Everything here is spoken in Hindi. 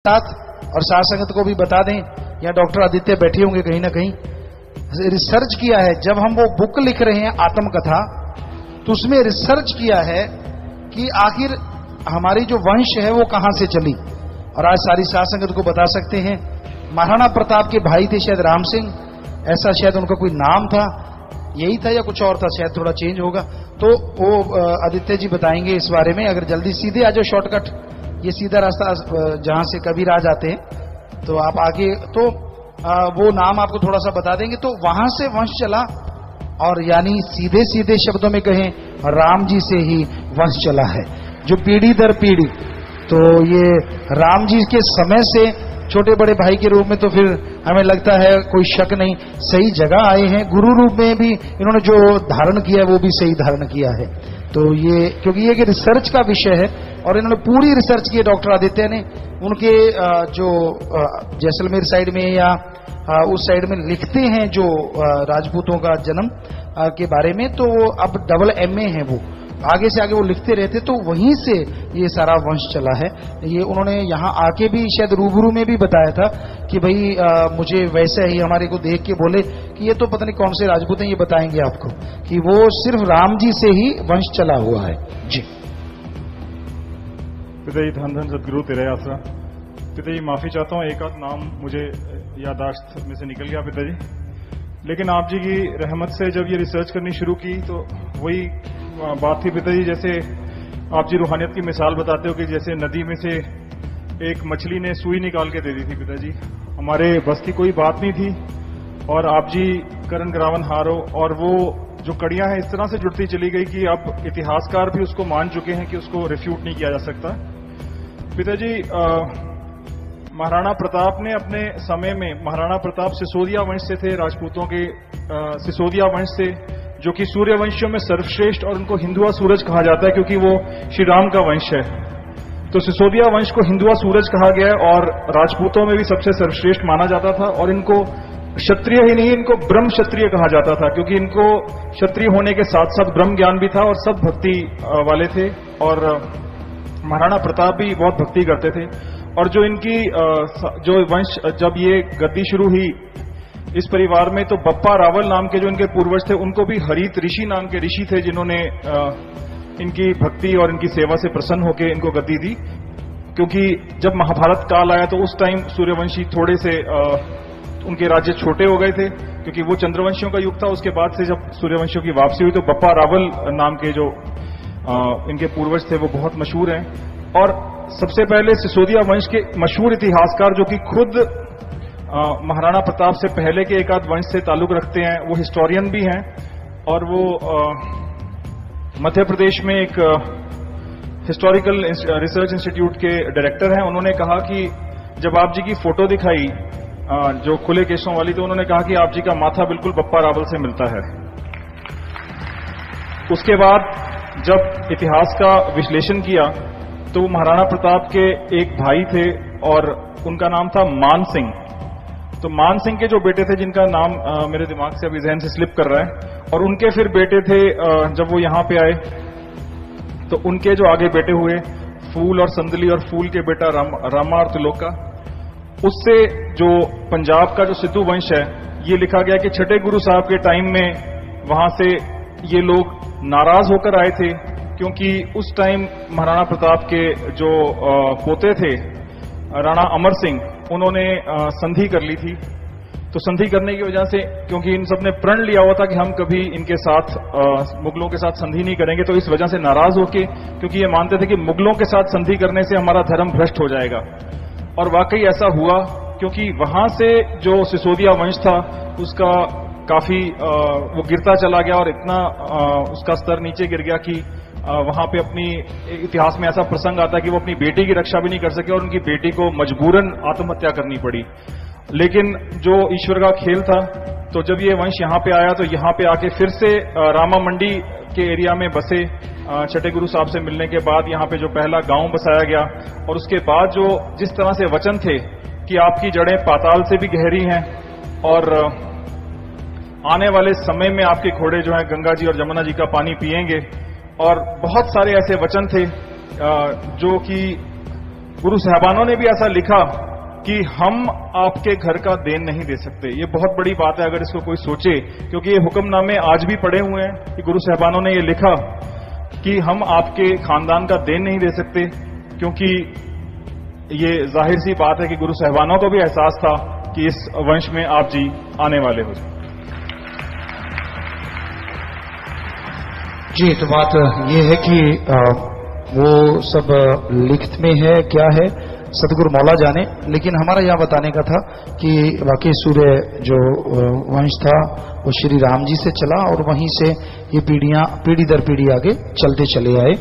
साथ और साथ संगत को भी बता दें, या डॉक्टर आदित्य बैठे होंगे कहीं ना कहीं, रिसर्च किया है। जब हम वो बुक लिख रहे हैं आत्मकथा, तो उसमें रिसर्च किया है कि आखिर हमारी जो वंश है वो कहां से चली। और आज सारी साथ संगत को बता सकते हैं, महाराणा प्रताप के भाई थे शायद राम सिंह, ऐसा शायद उनका कोई नाम था, यही था या कुछ और था, शायद थोड़ा चेंज होगा। तो वो आदित्य जी बताएंगे इस बारे में। अगर जल्दी सीधे आ जाओ, शॉर्टकट, ये सीधा रास्ता जहां से कबीर आ जाते हैं, तो आप आगे, तो वो नाम आपको थोड़ा सा बता देंगे। तो वहां से वंश चला, और यानी सीधे सीधे शब्दों में कहें, राम जी से ही वंश चला है, जो पीढ़ी दर पीढ़ी। तो ये राम जी के समय से छोटे बड़े भाई के रूप में, तो फिर हमें लगता है कोई शक नहीं, सही जगह आए हैं। गुरु रूप में भी इन्होंने जो धारण किया वो भी सही धारण किया है। तो ये, क्योंकि ये रिसर्च का विषय है और इन्होंने पूरी रिसर्च की है डॉक्टर आदित्य ने। उनके जो जैसलमेर साइड में या उस साइड में लिखते हैं जो राजपूतों का जन्म के बारे में, तो वो अब डबल MA है, वो आगे से आगे वो लिखते रहते, तो वहीं से ये सारा वंश चला है। ये उन्होंने यहाँ आके भी शायद रूबरू में भी बताया था कि भाई मुझे वैसे ही हमारे को देख के बोले कि ये तो पता नहीं कौन से राजपूत हैं, ये बताएंगे आपको कि वो सिर्फ राम जी से ही वंश चला हुआ है। जी पिताजी, धन धन सदगुरु तेरे आसरा। पिताजी माफी चाहता हूँ, एक आध नाम मुझे यादाश्त में से निकल गया पिताजी, लेकिन आप जी की रहमत से जब ये रिसर्च करनी शुरू की तो वही बात थी पिताजी, जैसे आप जी रूहानियत की मिसाल बताते हो कि जैसे नदी में से एक मछली ने सुई निकाल के दे दी थी पिताजी, हमारे बस की कोई बात नहीं थी, और आप जी करण ग्रावन हारो, और वो जो कड़ियां हैं इस तरह से जुड़ती चली गई कि अब इतिहासकार भी उसको मान चुके हैं कि उसको रिफ्यूट नहीं किया जा सकता। पिताजी, महाराणा प्रताप ने अपने समय में, महाराणा प्रताप सिसोदिया वंश से थे, राजपूतों के सिसोदिया वंश से, जो कि सूर्य वंशियों में सर्वश्रेष्ठ, और उनको हिंदुआ सूरज कहा जाता है क्योंकि वो श्री राम का वंश है। तो सिसोदिया वंश को हिंदुआ सूरज कहा गया है, और राजपूतों में भी सबसे सर्वश्रेष्ठ माना जाता था, और इनको क्षत्रिय ही नहीं, इनको ब्रह्म क्षत्रिय कहा जाता था, क्योंकि इनको क्षत्रिय होने के साथ साथ ब्रह्म ज्ञान भी था और सब भक्ति वाले थे। और महाराणा प्रताप भी बहुत भक्ति करते थे। और जो इनकी जो वंश, जब ये गद्दी शुरू हुई इस परिवार में, तो बप्पा रावल नाम के जो इनके पूर्वज थे, उनको भी हरित ऋषि नाम के ऋषि थे जिन्होंने इनकी भक्ति और इनकी सेवा से प्रसन्न होकर इनको गद्दी दी। क्योंकि जब महाभारत काल आया तो उस टाइम सूर्यवंशी थोड़े से उनके राज्य छोटे हो गए थे, क्योंकि वो चंद्रवंशियों का युग था। उसके बाद से जब सूर्यवंशियों की वापसी हुई तो बप्पा रावल नाम के जो इनके पूर्वज थे वो बहुत मशहूर हैं। और सबसे पहले सिसोदिया वंश के मशहूर इतिहासकार, जो कि खुद महाराणा प्रताप से पहले के एक आध वंश से ताल्लुक रखते हैं, वो हिस्टोरियन भी हैं, और वो मध्य प्रदेश में एक हिस्टोरिकल रिसर्च इंस्टीट्यूट के डायरेक्टर हैं। उन्होंने कहा कि जब आप जी की फोटो दिखाई जो खुले केशों वाली, तो उन्होंने कहा कि आप जी का माथा बिल्कुल बप्पा रावल से मिलता है। उसके बाद जब इतिहास का विश्लेषण किया तो महाराणा प्रताप के एक भाई थे और उनका नाम था मान सिंह। तो मान सिंह के जो बेटे थे, जिनका नाम मेरे दिमाग से अभी जहन से स्लिप कर रहा है, और उनके फिर बेटे थे, जब वो यहां पे आए तो उनके जो आगे बेटे हुए, फूल और संदली, और फूल के बेटा रामा और त्रिलोका। उससे जो पंजाब का जो सिद्धू वंश है, ये लिखा गया कि छठे गुरु साहब के टाइम में वहां से ये लोग नाराज होकर आए थे, क्योंकि उस टाइम महाराणा प्रताप के जो पोते थे राणा अमर सिंह, उन्होंने संधि कर ली थी। तो संधि करने की वजह से, क्योंकि इन सब ने प्रण लिया हुआ था कि हम कभी इनके साथ मुगलों के साथ संधि नहीं करेंगे, तो इस वजह से नाराज होके, क्योंकि ये मानते थे कि मुगलों के साथ संधि करने से हमारा धर्म भ्रष्ट हो जाएगा। और वाकई ऐसा हुआ, क्योंकि वहां से जो सिसोदिया वंश था उसका काफी वो गिरता चला गया, और इतना उसका स्तर नीचे गिर गया कि वहां पे अपनी इतिहास में ऐसा प्रसंग आता है कि वो अपनी बेटी की रक्षा भी नहीं कर सके और उनकी बेटी को मजबूरन आत्महत्या करनी पड़ी। लेकिन जो ईश्वर का खेल था, तो जब ये वंश यहाँ पे आया तो यहाँ पे आके फिर से रामा मंडी के एरिया में बसे। छठे गुरु साहब से मिलने के बाद यहाँ पे जो पहला गांव बसाया गया, और उसके बाद जो जिस तरह से वचन थे कि आपकी जड़ें पाताल से भी गहरी हैं, और आने वाले समय में आपके घोड़े जो हैं गंगा जी और जमुना जी का पानी पिएंगे, और बहुत सारे ऐसे वचन थे जो कि गुरु साहबानों ने भी ऐसा लिखा कि हम आपके घर का देन नहीं दे सकते। ये बहुत बड़ी बात है अगर इसको कोई सोचे, क्योंकि ये हुक्मनामे आज भी पड़े हुए हैं कि गुरु साहबानों ने ये लिखा कि हम आपके खानदान का देन नहीं दे सकते, क्योंकि ये जाहिर सी बात है कि गुरु साहबानों को भी एहसास था कि इस वंश में आप जी आने वाले हो। जी, तो बात ये है कि वो सब लिखित में है, क्या है सतगुरु मौला जाने, लेकिन हमारा यह बताने का था कि वाकई सूर्य जो वंश था वो श्री राम जी से चला और वहीं से ये पीढ़ी दर पीढ़ी आगे चलते चले आए।